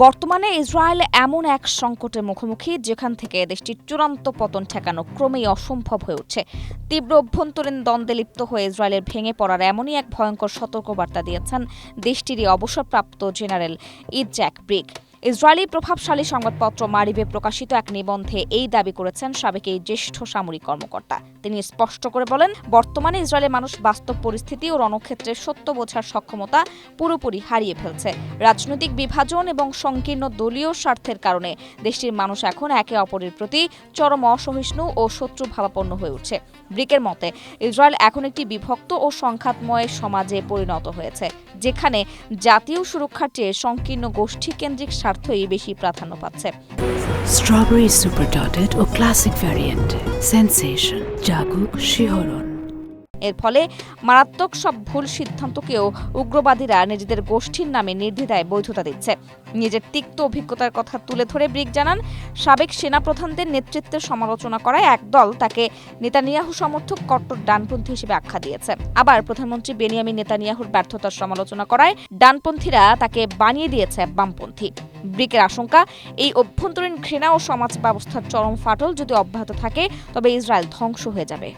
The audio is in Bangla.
বর্তমানে ইসরায়েল এমন এক সংকটের মুখোমুখি যেখান থেকে দেশটির চূড়ান্ত পতন ঠেকানো ক্রমেই অসম্ভব হয়ে উঠছে। তীব্র অভ্যন্তরীণ দ্বন্দ্বে লিপ্ত হয়ে ইসরায়েলের ভেঙে পড়ার এমনই এক ভয়ঙ্কর সতর্কবার্তা দিয়েছেন দেশটিরই অবসরপ্রাপ্ত জেনারেল ইৎজাক ব্রিগ। ইসরায়েলি প্রভাবশালী সংবাদপত্র মারিবে প্রকাশিত এক নিবন্ধে এই দাবি করেছেন সাবেক এই জ্যেষ্ঠ সামরিক কর্মকর্তা। তিনি স্পষ্ট করে বলেন, বর্তমানে ইসরায়েলের মানুষ বাস্তব পরিস্থিতি ও রণক্ষেত্রে সত্য বোঝার সক্ষমতা পুরোপুরি হারিয়ে ফেলছে। রাজনৈতিক বিভাজন এবং সংকীর্ণ দলীয় স্বার্থের কারণে দেশটির মানুষ এখন একে অপরের প্রতি চরম অসহিষ্ণু ও শত্রুভাবাপন্ন হয়ে উঠছে। ব্রিকের মতে, ইসরায়েল এখন একটি বিভক্ত ও সংঘাতময় সমাজে পরিণত হয়েছে, যেখানে জাতীয় সুরক্ষার চেয়ে সংকীর্ণ গোষ্ঠীকেন্দ্রিক স্বার্থই বেশি প্রাধান্য পাচ্ছে। স্ট্রবেরি সুপার ডটেড ও ক্লাসিক ভ্যারিয়েন্ট সেন্সেশন জাগুক শিহরণ। এর ফলে মারাত্মক সব ভুল সিদ্ধান্তকেও উগ্রবাদীরা নিজেদের গোষ্ঠীর নামে নির্দ্বিধায় বৈধতা দিচ্ছে। নিজের তিক্ত অভিজ্ঞতার কথা তুলে ধরে ব্রিক জানান, সাবেক সেনাপ্রধানদের নেতৃত্বের সমালোচনা করায় একদল তাকে নেতানিয়াহু সমর্থক কট্টর ডানপন্থী হিসেবে আখ্যা দিয়েছে। আবার প্রধানমন্ত্রী বেনিয়ামিন নেতানিয়াহুর ব্যর্থতার সমালোচনা করায় ডানপন্থীরা তাকে বানিয়ে দিয়েছে বামপন্থী। ব্রিকের আশঙ্কা, এই অভ্যন্তরীণ ঘৃণা ও সমাজ ব্যবস্থার চরম ফাটল যদি অব্যাহত থাকে তবে ইসরায়েল ধ্বংস হয়ে যাবে।